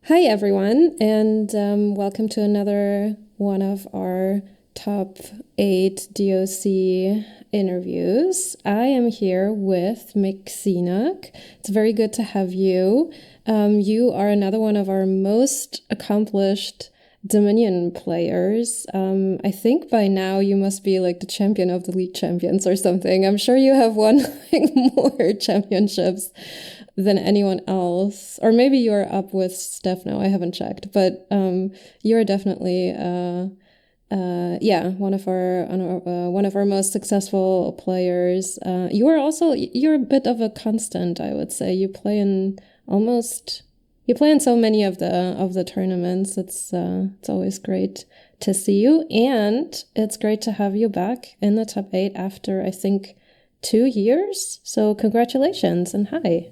Hi, everyone, and welcome to another one of our top 8 DOC interviews. I am here with Mic Qsenoch. It's very good to have you. You are another one of our most accomplished Dominion players. I think by now you must be like the champion of the league champions or something. I'm sure you have won like more championships than anyone else, or maybe you're up with Steph now. I haven't checked, but you're definitely one of our most successful players. You're a bit of a constant, I would say. You play in so many of the tournaments. It's always great to see you, and it's great to have you back in the top 8 after I think 2 years. So congratulations and hi.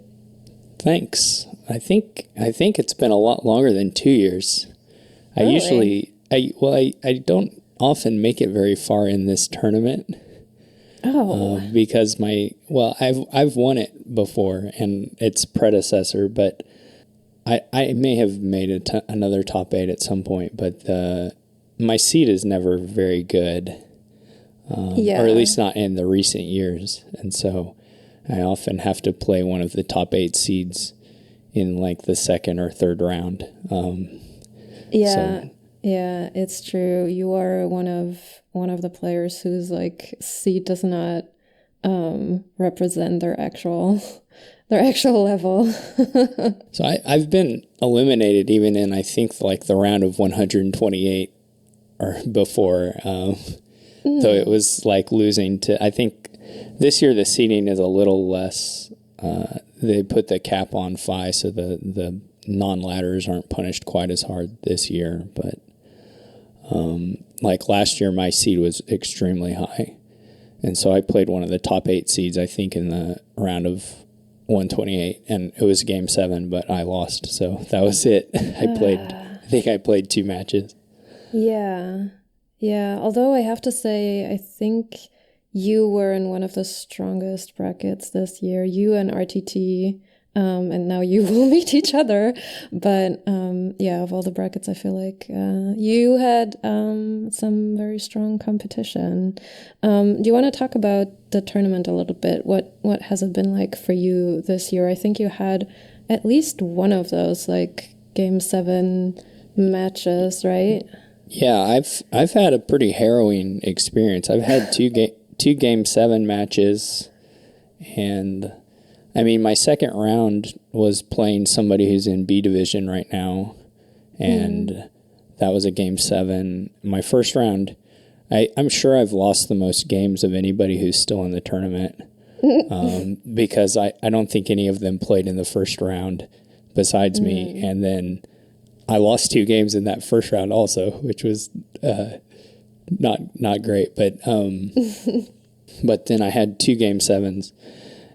Thanks. I think it's been a lot longer than 2 years. Really? I don't often make it very far in this tournament. Oh. Because I've won it before and its predecessor, but I may have made another top 8 at some point, but my seed is never very good. Or at least not in the recent years. And so I often have to play one of the top 8 seeds in like the second or third round. Yeah, it's true. You are one of the players whose like seed does not represent their actual level. So I've been eliminated even in I think like the round of 128 or before. Though it was like losing to, I think this year the seeding is a little less. They put the cap on 5, so the non-ladders aren't punished quite as hard this year. But like last year, my seed was extremely high, and so I played one of the top 8 seeds, I think, in the round of 128, and it was game 7, but I lost, so that was it. I think I played 2 matches. Yeah. Although I have to say, I think you were in one of the strongest brackets this year. You and RTT, and now you will meet each other. But of all the brackets, I feel like you had some very strong competition. Do you want to talk about the tournament a little bit? What has it been like for you this year? I think you had at least one of those like game 7 matches, right? Yeah, I've had a pretty harrowing experience. I've had two game 7 matches, and I mean my second round was playing somebody who's in B division right now, and that was a game 7. My first round, I'm sure I've lost the most games of anybody who's still in the tournament, because I don't think any of them played in the first round besides me, and then I lost 2 games in that first round also, which was not great. But but then I had 2 game 7s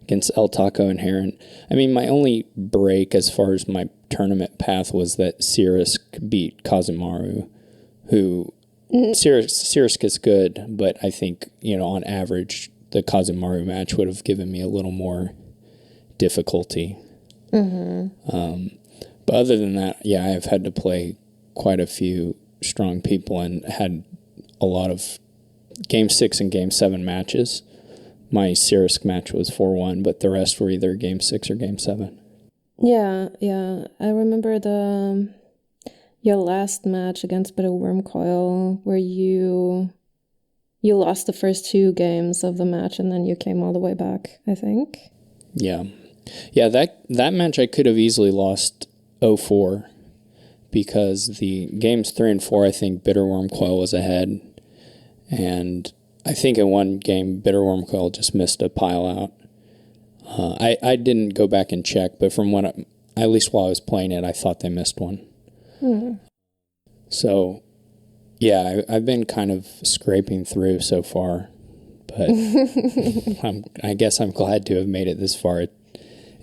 against El Taco and Heron. I mean, my only break as far as my tournament path was that Sirisk beat Kazumaru, who Sirisk is good, but I think, on average, the Kazumaru match would have given me a little more difficulty. But other than that, yeah, I've had to play quite a few strong people and had a lot of game 6 and game 7 matches. My Sirisk match was 4-1, but the rest were either game 6 or game 7. Yeah. I remember your last match against Bitter Wormcoil where you lost the first 2 games of the match and then you came all the way back, I think. Yeah, that match I could have easily lost 0-4 because the games 3 and 4, I think Bitter Wormcoil was ahead, and I think in one game Bitter Wormcoil just missed a pile out. I didn't go back and check, but from at least while I was playing it, I thought they missed one. So yeah, I've been kind of scraping through so far, but I guess I'm glad to have made it this far.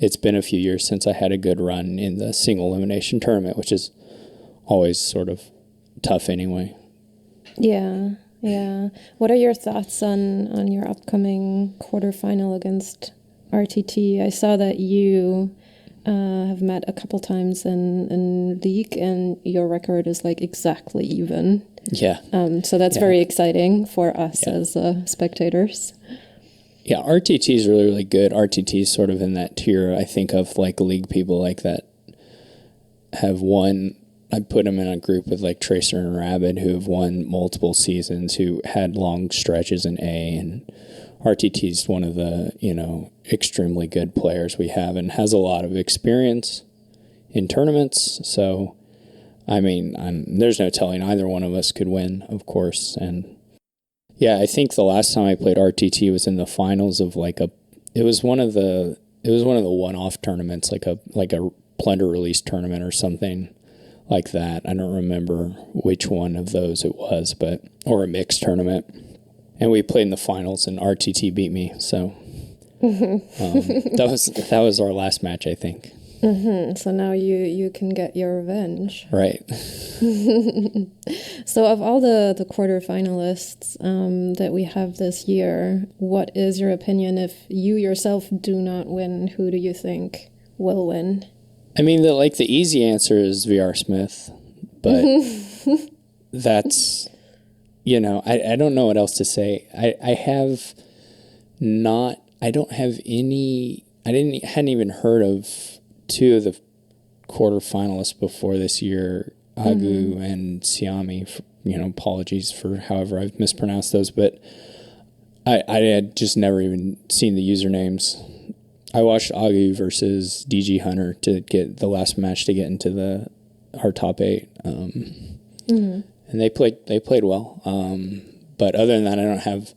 It's been a few years since I had a good run in the single elimination tournament, which is always sort of tough anyway. Yeah. What are your thoughts on your upcoming quarterfinal against RTT? I saw that you have met a couple times in league, and your record is like exactly even. Yeah. So that's very exciting for us as spectators. Yeah, RTT is really, really good. RTT is sort of in that tier, I think, of like league people like that have won. I put them in a group with like Tracer and Rabid, who have won multiple seasons, who had long stretches in A, and RTT is one of the, extremely good players we have and has a lot of experience in tournaments. So, I mean, there's no telling either one of us could win, of course. And yeah, I think the last time I played RTT was in the finals of it was one of the one-off tournaments, like a Plunder release tournament or something like that. I don't remember which one of those it was, or a mixed tournament. And we played in the finals, and RTT beat me. So that was our last match, I think. So now you can get your revenge. Right. So of all the quarterfinalists that we have this year, what is your opinion? If you yourself do not win, who do you think will win? I mean, the easy answer is VR Smith, but that's, I don't know what else to say. I hadn't even heard of two of the quarterfinalists before this year, Agu and Siami. Apologies for however I've mispronounced those, but I had just never even seen the usernames. I watched Agu versus DG Hunter to get the last match to get into our top 8, and they played well. But other than that, I don't have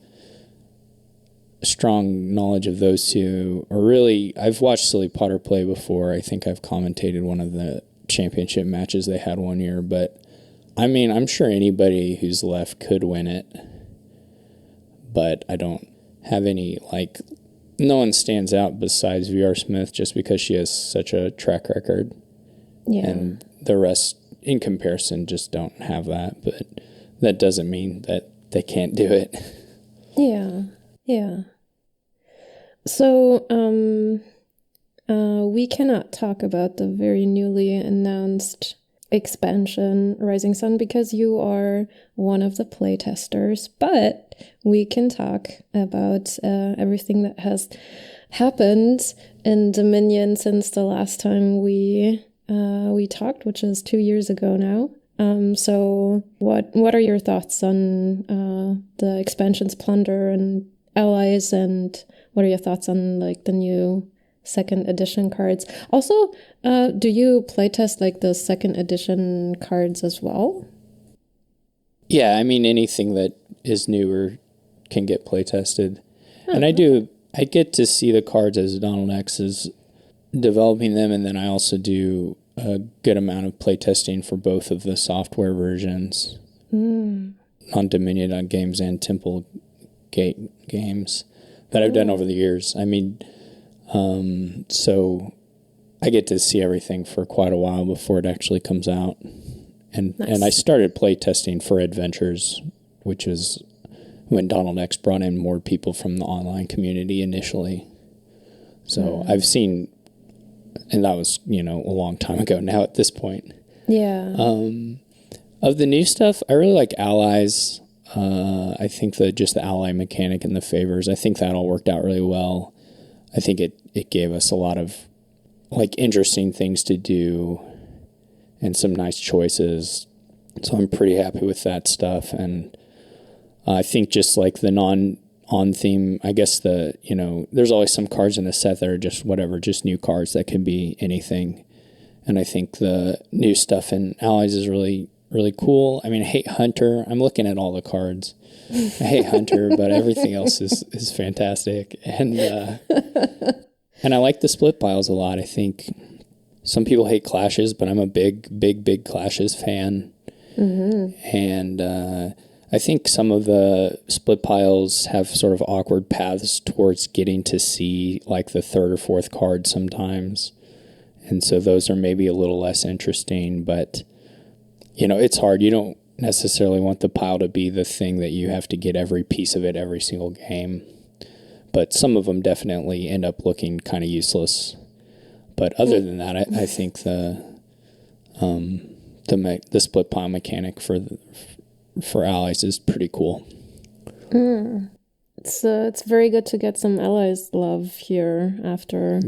strong knowledge of those two. Or really, I've watched Silly Potter play before. I think I've commentated one of the championship matches they had one year. But I mean, I'm sure anybody who's left could win it. But I don't have any no one stands out besides VR Smith just because she has such a track record. Yeah. And the rest, in comparison, just don't have that. But that doesn't mean that they can't do it. Yeah. Yeah. So, we cannot talk about the very newly announced expansion Rising Sun because you are one of the playtesters, but we can talk about everything that has happened in Dominion since the last time we talked, which is 2 years ago now. So what are your thoughts on the expansions Plunder and Allies, and what are your thoughts on the new second edition cards? Also, do you playtest the second edition cards as well? Yeah, I mean, anything that is newer can get playtested. And I get to see the cards as Donald X is developing them, and then I also do a good amount of playtesting for both of the software versions on Dominion games and Temple Gate games that I've done over the years. I mean, so I get to see everything for quite a while before it actually comes out. And Nice. And I started playtesting for Adventures, which was when Donald X brought in more people from the online community initially. So I've seen, and that was, a long time ago now at this point. Yeah. Of the new stuff, I really like Allies. I think just the ally mechanic and the favors, I think that all worked out really well. I think it gave us a lot of interesting things to do and some nice choices. So I'm pretty happy with that stuff. And I think just the non-on theme, I guess there's always some cards in the set that are just whatever, just new cards that can be anything. And I think the new stuff in Allies is really, really cool. I mean, I hate Hunter. I'm looking at all the cards. I hate Hunter, but everything else is fantastic. And and I like the split piles a lot. I think some people hate clashes, but I'm a big clashes fan. And I think some of the split piles have sort of awkward paths towards getting to see the third or fourth card sometimes. And so those are maybe a little less interesting, but it's hard. You don't necessarily want the pile to be the thing that you have to get every piece of it every single game. But some of them definitely end up looking kind of useless. But other than that, I think the split pile mechanic for allies is pretty cool. It's very good to get some allies love here after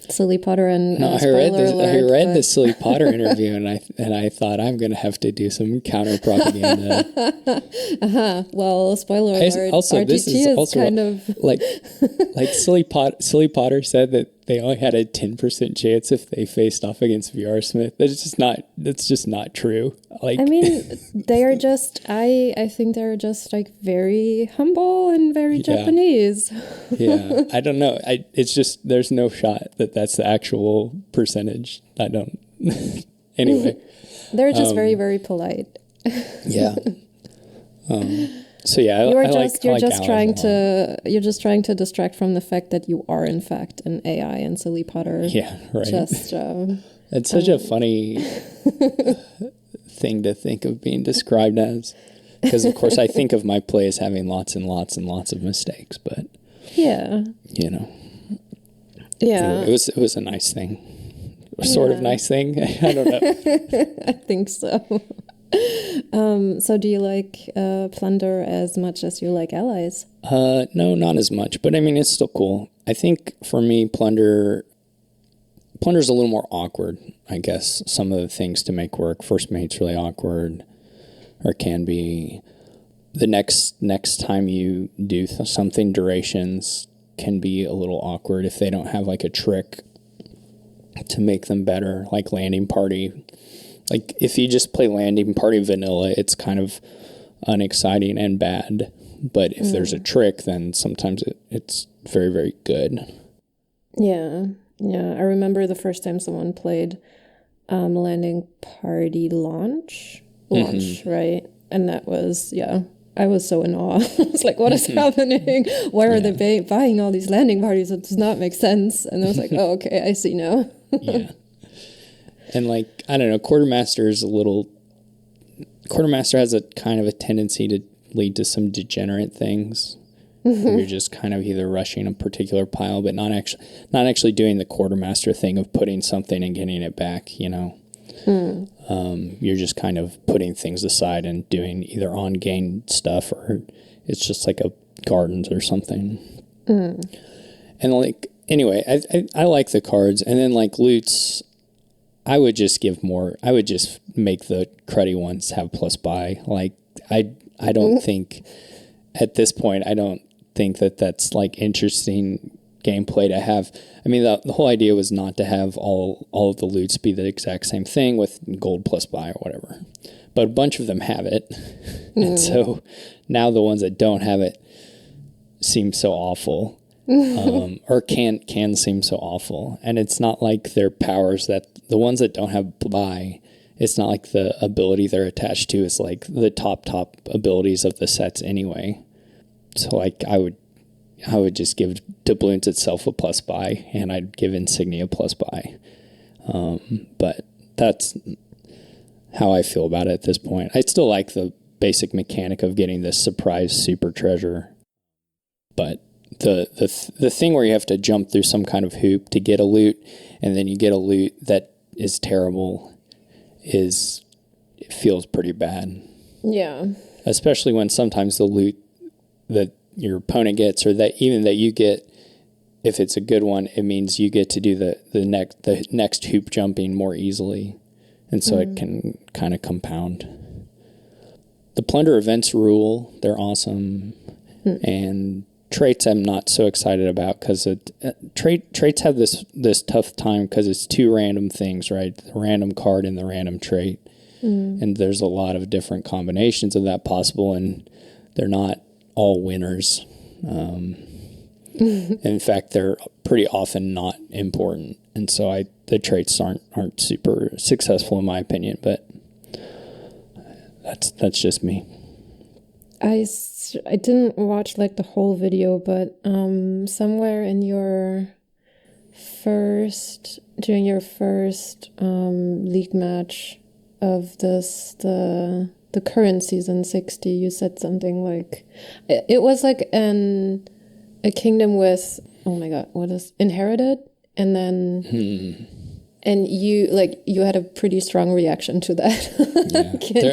Silly Potter and no, I read the Silly Potter interview and I thought I'm gonna have to do some counter propaganda. Well, spoiler alert. Also, RTT this is also kind of like Silly Potter said that they only had a 10% chance if they faced off against VR Smith. That's just not true. Like, I mean, they are just. I think they're just like very humble and very Japanese. Yeah, I don't know. It's just there's no shot that that's the actual percentage. I don't. Anyway, they're just very, very polite. Yeah. So yeah, you're just trying to distract from the fact that you are in fact an AI and Silly Potter. Yeah, right. Just it's such a funny thing to think of being described as, because of course I think of my play as having lots and lots and lots of mistakes, but yeah, you know, yeah, it was a nice thing, sort of nice thing. I don't know. I think so. So do you like Plunder as much as you like allies? No, not as much, but I mean, it's still cool. I think for me, Plunder's a little more awkward, I guess. Some of the things to make work. First mate's really awkward, or can be. The next time you do something, durations can be a little awkward if they don't have like a trick to make them better, like landing party. Like, if you just play landing party vanilla, it's kind of unexciting and bad. But if there's a trick, then sometimes it's very, very good. Yeah. Yeah. I remember the first time someone played landing party launch, right? And that was, I was so in awe. I was like, what is happening? Why are they buying all these landing parties? It does not make sense. And I was like, oh, okay, I see now. Yeah. And like, I don't know, Quartermaster has a kind of a tendency to lead to some degenerate things. You're just kind of either rushing a particular pile, but not actually doing the Quartermaster thing of putting something and getting it back, you know. You're just kind of putting things aside and doing either on-gain stuff, or it's just like a gardens or something. And like, anyway, I like the cards. And then like loots, I would just make the cruddy ones have plus buy. Like, I don't think at this point, I don't think that that's like interesting gameplay to have. I mean, the whole idea was not to have all of the loots be the exact same thing with gold plus buy or whatever. But a bunch of them have it. And so now the ones that don't have it seem so awful. Or can seem so awful. And it's not like their powers that the ones that don't have buy, it's not like the ability they're attached to is like the top abilities of the sets anyway. So like I would just give doubloons itself a plus buy, and I'd give Insignia plus buy. But that's how I feel about it at this point. I still like the basic mechanic of getting this surprise super treasure, but the thing where you have to jump through some kind of hoop to get a loot, and then you get a loot that is terrible, it feels pretty bad. Yeah. Especially when sometimes the loot that your opponent gets, or that even that you get, if it's a good one, it means you get to do the next hoop jumping more easily. And so it can kind of compound. The plunder events rule, they're awesome. And traits I'm not so excited about, because traits have this tough time because it's two random things, right? The random card and the random trait. And there's a lot of different combinations of that possible, and they're not all winners. In fact, they're pretty often not important. And so the traits aren't super successful in my opinion, but that's just me. I didn't watch like the whole video, but somewhere in during your first league match of the current season 60, you said something like it was like a kingdom with, oh my god, what is inherited? And then and you had a pretty strong reaction to that.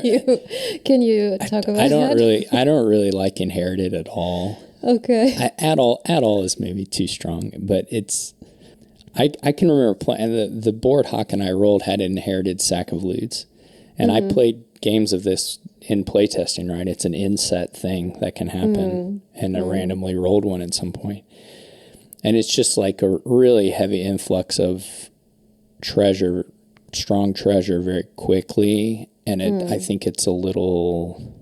Yeah. Can you talk about that? I don't really like inherited at all. Okay. At all is maybe too strong, but it's I can remember playing the board Hawk and I rolled had inherited Sack of Loots, and I played games of this in playtesting. Right, it's an inset thing that can happen, and I randomly rolled one at some point, and it's just like a really heavy influx of strong treasure very quickly, and I think it's a little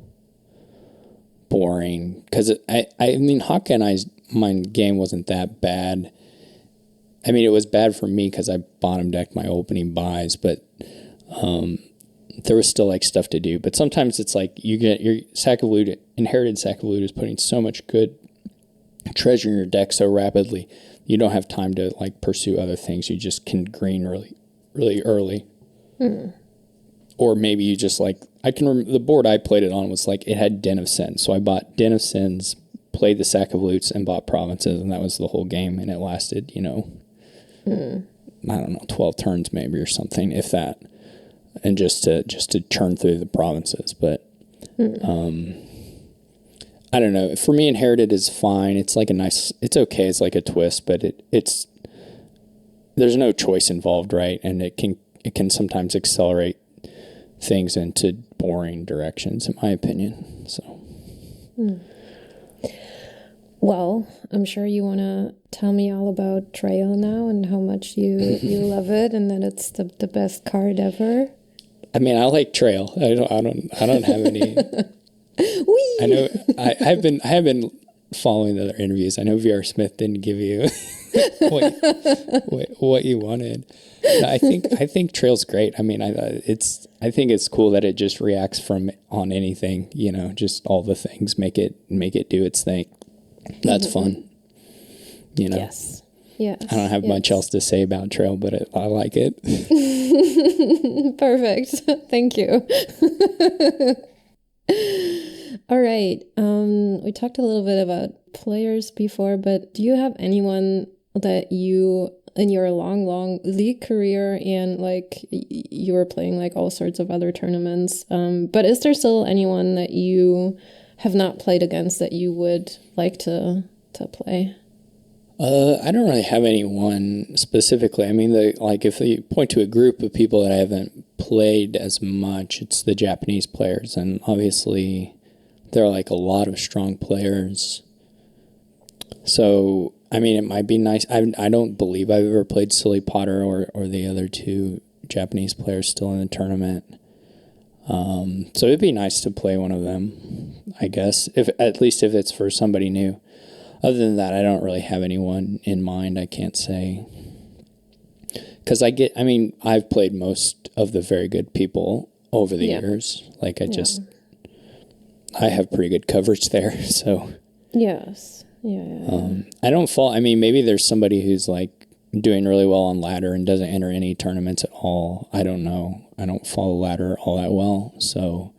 boring because I mean Hawk and I's my game wasn't that bad. I mean, it was bad for me because I bottom decked my opening buys, but there was still like stuff to do. But sometimes it's like you get your inherited Sack of Loot is putting so much good treasure in your deck so rapidly, you don't have time to like pursue other things. You just can green really, really early. Or maybe you just like, I can remember the board I played it on was like, it had Den of Sins. So I bought Den of Sins, played the Sack of Loots, and bought Provinces, and that was the whole game. And it lasted, I don't know, 12 turns maybe or something, if that. And just to churn through the provinces. But I don't know. For me, inherited is fine. It's like it's okay. It's like a twist, but it's there's no choice involved, right? And it can sometimes accelerate things into boring directions, in my opinion. So. Well, I'm sure you want to tell me all about Trail now and how much you love it, and that it's the best card ever. I mean, I like Trail. I don't have any. Whee! I know I have been following the other interviews. I know VR Smith didn't give you what you wanted. No, I think Trail's great. I mean, I think it's cool that it just reacts on anything. Just all the things make it do its thing. That's fun. Yes. Yes. I don't have much else to say about Trail, but I like it. Perfect. Thank you. All right. We talked a little bit about players before, but do you have anyone that you, in your long league career, and like you were playing like all sorts of other tournaments, but is there still anyone that you have not played against that you would like to play? I don't really have anyone specifically. I mean, if you point to a group of people that I haven't played as much, it's the Japanese players, and obviously there are like a lot of strong players. So, I mean, it might be nice. I don't believe I've ever played Silly Potter or the other two Japanese players still in the tournament. So it'd be nice to play one of them, I guess, at least if it's for somebody new. Other than that, I don't really have anyone in mind, I can't say. Because I've played most of the very good people over the years. Like, I have pretty good coverage there, so. Yes. Yeah. I don't fall, maybe there's somebody who's, like, doing really well on ladder and doesn't enter any tournaments at all. I don't know. I don't follow ladder all that well, so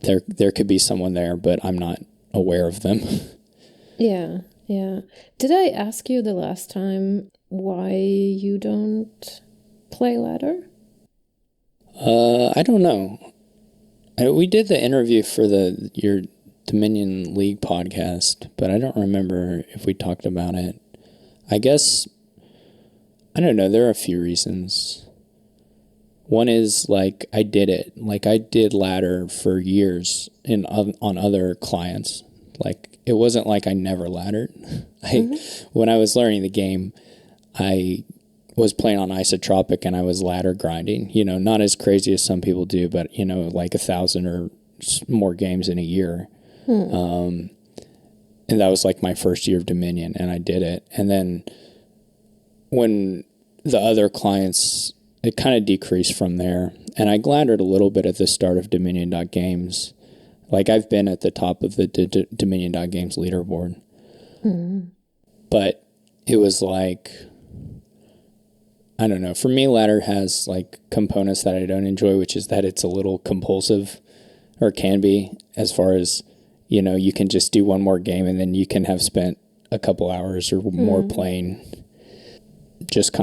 there could be someone there, but I'm not aware of them. Yeah. Did I ask you the last time why you don't play ladder? I don't know. We did the interview for your Dominion League podcast, but I don't remember if we talked about it. I guess, I don't know, there are a few reasons. One is, like, I did it. Like, I did ladder for years on other clients. Like, it wasn't like I never laddered. When I was learning the game, I was playing on isotropic and I was ladder grinding. Not as crazy as some people do, but, like 1,000 or more games in a year. And that was like my first year of Dominion, and I did it. And then when the other clients, it kind of decreased from there. And I laddered a little bit at the start of Dominion.games. Like, I've been at the top of the Dominion.games leaderboard. But it was like, I don't know. For me, ladder has, like, components that I don't enjoy, which is that it's a little compulsive, or can be, as far as, you can just do one more game and then you can have spent a couple hours or more playing. just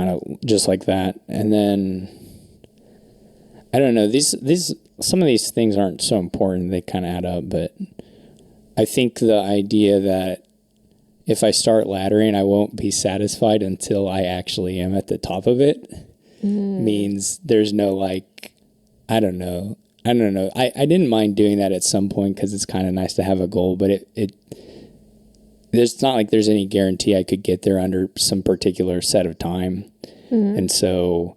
like that. And then I don't know, these some of these things aren't so important, they kind of add up, but I think the idea that if I start laddering, I won't be satisfied until I actually am at the top of it means there's no like, I don't know. I didn't mind doing that at some point because it's kind of nice to have a goal, but it's not like there's any guarantee I could get there under some particular set of time. And so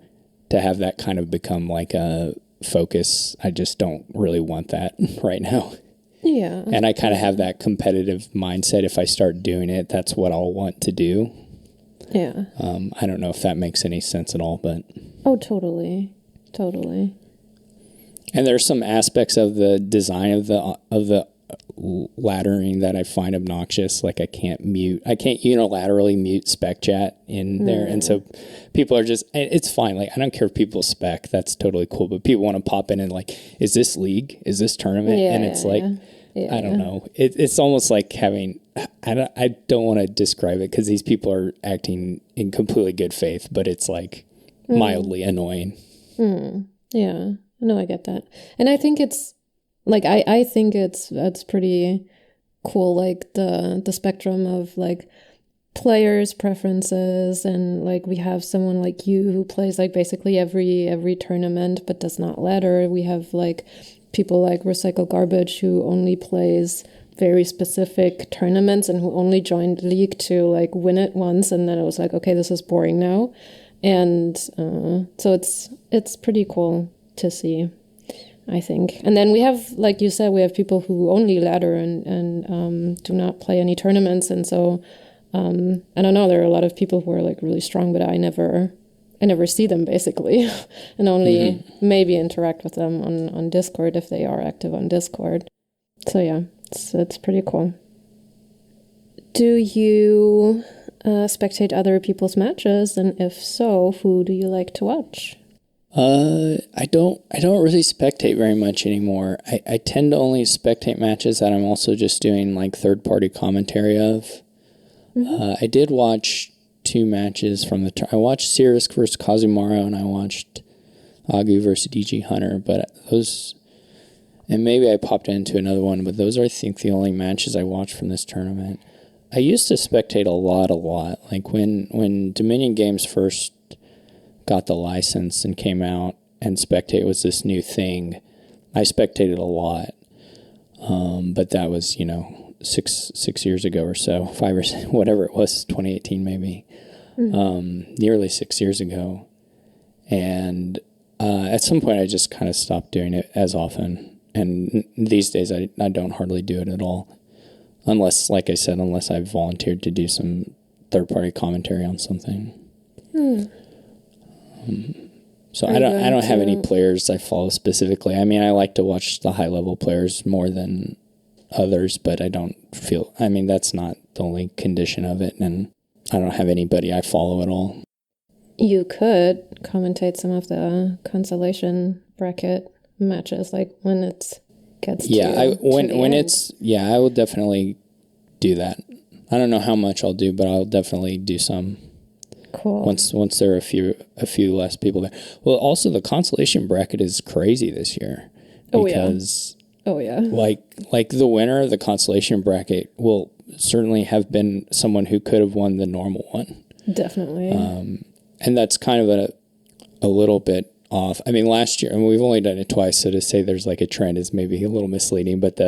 to have that kind of become like a focus, I just don't really want that right now. Yeah. And I kind of have that competitive mindset. If I start doing it, that's what I'll want to do. Yeah. I don't know if that makes any sense at all, but. Oh, totally. Totally. And there's some aspects of the design of the laddering that I find obnoxious. Like I can't unilaterally mute spec chat in there. And so people are just, it's fine. Like, I don't care if people spec, that's totally cool. But people want to pop in and like, is this league? Is this tournament? And it's like, I don't know. It's almost like having, I don't want to describe it because these people are acting in completely good faith, but it's like mildly annoying. Yeah. No, I get that. And I think it's like, I think it's pretty cool, like the spectrum of like players' preferences, and like we have someone like you who plays like basically every tournament but does not ladder. We have like people like Recycle Garbage who only plays very specific tournaments and who only joined League to like win it once, and then it was like, okay, this is boring now. And so it's pretty cool to see, I think. And then we have, like you said, we have people who only ladder and do not play any tournaments. And so I don't know, there are a lot of people who are like really strong, but I never see them basically, and only maybe interact with them on Discord if they are active on Discord. So yeah, it's pretty cool. Do you spectate other people's matches, and if so, who do you like to watch? I don't really spectate very much anymore. I tend to only spectate matches that I'm also just doing like third-party commentary of. I did watch 2 matches from I watched Sirisk versus Kazumaro, and I watched Agu versus DG Hunter, but those, and maybe I popped into another one, but those are, I think, the only matches I watched from this tournament. I used to spectate a lot. Like when Dominion Games first got the license and came out, and spectate was this new thing, I spectated a lot. But that was, 6 years ago or so, 5 or 6, whatever it was, 2018 maybe, nearly 6 years ago. And at some point I just kind of stopped doing it as often. And these days I don't hardly do it at all. Unless, like I said, I've volunteered to do some third-party commentary on something. So I don't have any players I follow specifically. I mean, I like to watch the high-level players more than others, but I don't feel, that's not the only condition of it, and I don't have anybody I follow at all. You could commentate some of the consolation bracket matches, like when it gets to I will definitely do that. I don't know how much I'll do, but I'll definitely do some. Cool. Once there are a few less people there. Well, also the consolation bracket is crazy this year because like the winner of the consolation bracket will certainly have been someone who could have won the normal one. Definitely. And that's kind of a little bit off. I mean, last year, and we've only done it twice, so to say there's like a trend is maybe a little misleading, but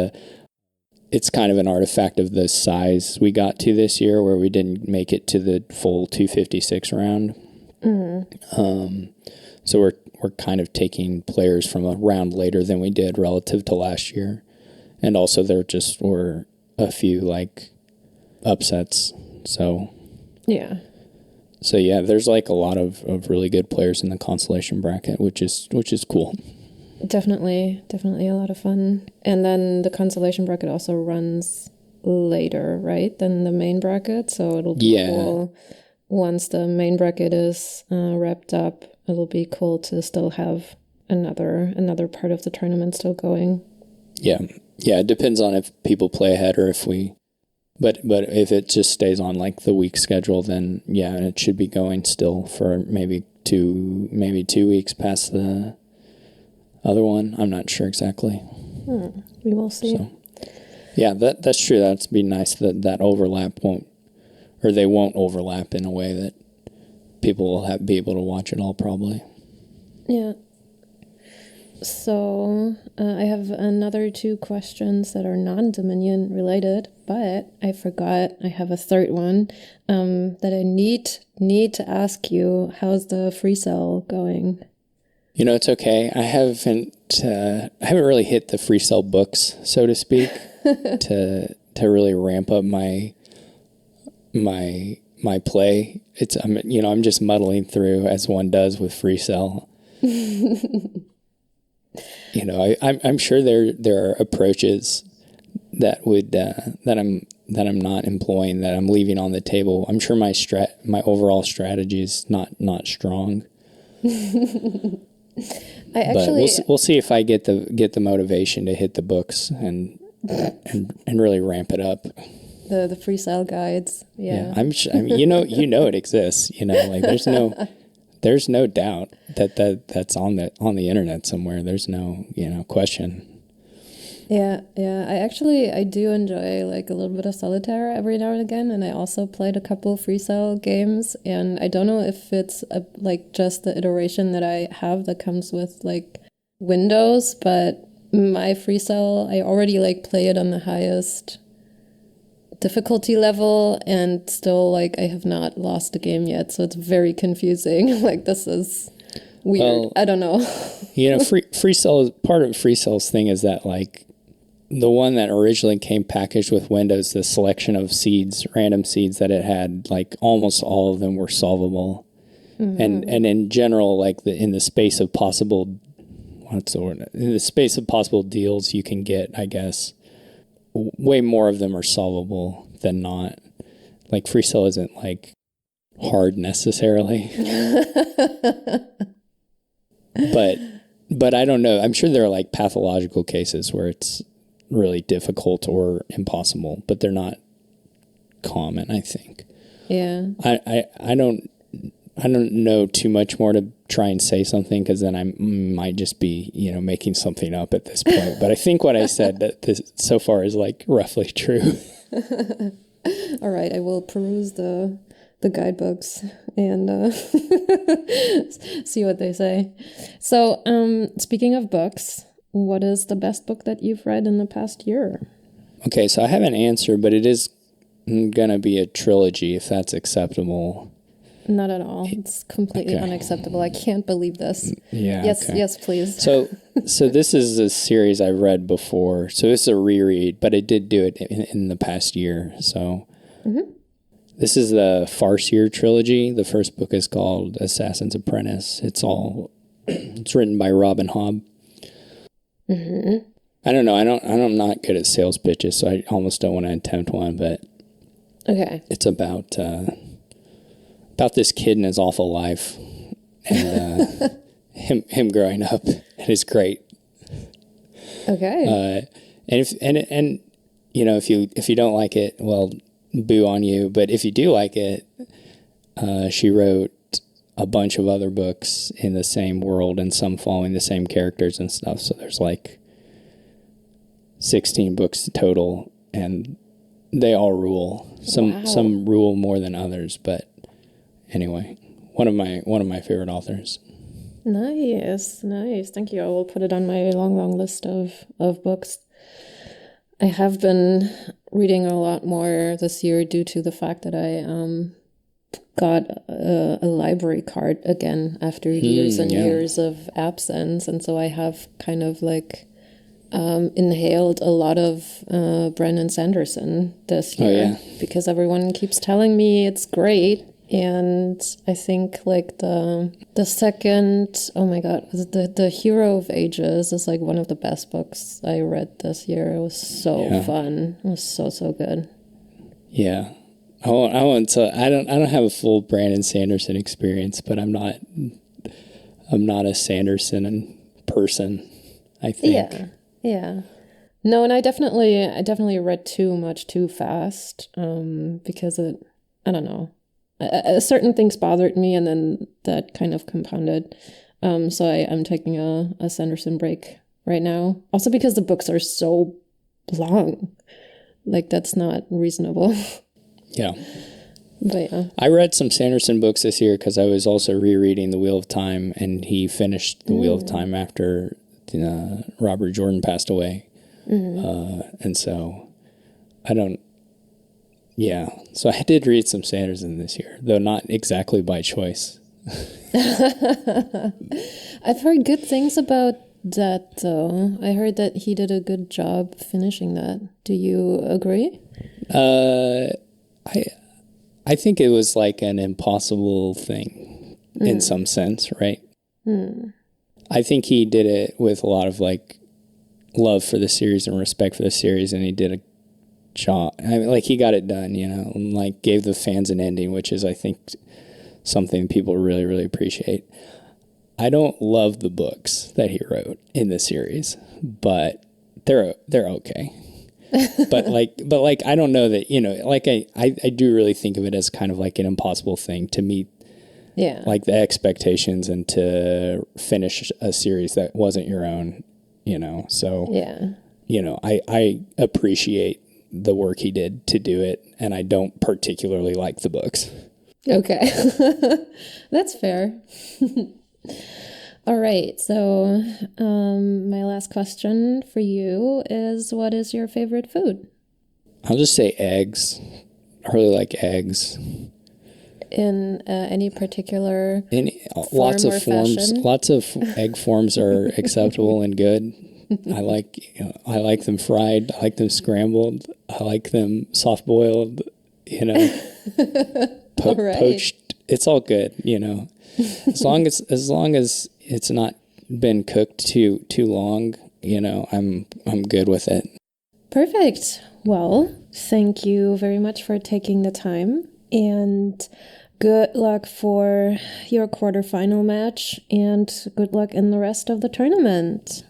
it's kind of an artifact of the size we got to this year where we didn't make it to the full 256 round. So we're kind of taking players from a round later than we did relative to last year. And also there just were a few like upsets. So yeah, there's like a lot of really good players in the consolation bracket, which is cool. Definitely a lot of fun. And then the consolation bracket also runs later, right, than the main bracket. So it'll be cool once the main bracket is wrapped up. It'll be cool to still have another part of the tournament still going. Yeah. It depends on if people play ahead or if we But if it just stays on like the week schedule, then yeah, it should be going still for maybe 2 weeks past the other one. I'm not sure exactly. We will see. So, yeah, that's true. That'd be nice that overlap they won't overlap in a way that people will be able to watch it all probably. Yeah. So I have another 2 questions that are non-Dominion related, but I forgot I have a third one that I need to ask you. How's the free cell going? It's okay. I haven't really hit the free cell books, so to speak, to really ramp up my play. I'm just muddling through as one does with free cell. I'm sure there are approaches that would that I'm not employing, that I'm leaving on the table. I'm sure my overall strategy is not strong. But we'll see if I get the motivation to hit the books and really ramp it up. The free cell guides, yeah. I mean, it exists. Like there's no doubt that's on the internet somewhere. There's no question. Yeah. I do enjoy like a little bit of solitaire every now and again, and I also played a couple free cell games, and I don't know if it's like just the iteration that I have that comes with like Windows, but my free cell, I already like play it on the highest difficulty level, and still like I have not lost a game yet, so it's very confusing. Like, this is weird. Well, I don't know. Free cell, part of free cell's thing is that like the one that originally came packaged with Windows, the selection of seeds, random seeds that it had, like almost all of them were solvable. Mm-hmm. And in general, like in the space of possible, in the space of possible deals you can get, I guess, way more of them are solvable than not. Like free cell isn't like hard necessarily. But I don't know. I'm sure there are like pathological cases where it's really difficult or impossible, but they're not common, I think. Yeah. I don't know too much more to try and say something, because then I might just be, making something up at this point. But I think what I said so far is like roughly true. All right, I will peruse the guidebooks and see what they say. So, speaking of books, what is the best book that you've read in the past year? Okay, so I have an answer, but it is gonna be a trilogy, if that's acceptable. Not at all. It's completely unacceptable. I can't believe this. Yeah. Yes, okay. Yes, please. So this is a series I've read before. So this is a reread, but I did do it in the past year. So This is the Farseer trilogy. The first book is called Assassin's Apprentice. It's written by Robin Hobb. Mm-hmm. I don't know. I'm not good at sales pitches, so I almost don't want to attempt one. But okay, it's about this kid in his awful life, and him growing up. It is great. Okay. And if you don't like it, well, boo on you. But if you do like it, she wrote a bunch of other books in the same world, and some following the same characters and stuff. So there's like 16 books total, and they all rule. Some rule more than others, but anyway, one of my favorite authors. Nice. Thank you. I will put it on my long list of books. I have been reading a lot more this year due to the fact that I got a library card again after years and years of absence, and so I have kind of like inhaled a lot of Brandon Sanderson this year because everyone keeps telling me it's great. And I think like the second, oh my God, the Hero of Ages is like one of the best books I read this year. It was so fun. It was so good. Yeah. I don't have a full Brandon Sanderson experience, but I'm not a Sanderson person, I think. Yeah. No, and I definitely read too much too fast, because I don't know, certain things bothered me, and then that kind of compounded. So I'm taking a Sanderson break right now. Also because the books are so long, like that's not reasonable. Yeah. But yeah. I read some Sanderson books this year because I was also rereading The Wheel of Time, and he finished The Wheel of Time after Robert Jordan passed away. And so I don't, yeah. So I did read some Sanderson this year, though not exactly by choice. I've heard good things about that though. I heard that he did a good job finishing that. Do you agree? I I think it was like an impossible thing in some sense, right? I think he did it with a lot of like love for the series and respect for the series, and he did a job. I mean, like he got it done, and like gave the fans an ending, which is I think something people really, really appreciate. I don't love the books that he wrote in the series, but they're okay. but I don't know that, like I do really think of it as kind of like an impossible thing to meet Yeah. like the expectations and to finish a series that wasn't your own, so Yeah. I appreciate the work he did to do it, and I don't particularly like the books. Okay. That's fair. All right. So, my last question for you is, what is your favorite food? I'll just say eggs. I really like eggs. In any particular Lots of or forms. fashion? Lots of egg forms are acceptable and good. I like them fried. I like them scrambled. I like them soft boiled. All right. Poached. It's all good. As long as it's not been cooked too long. I'm good with it. Perfect. Well, thank you very much for taking the time, and good luck for your quarterfinal match, and good luck in the rest of the tournament.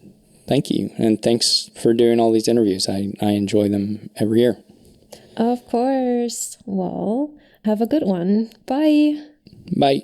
Thank you, and thanks for doing all these interviews. I enjoy them every year. Of course. Well, have a good one. Bye. Bye.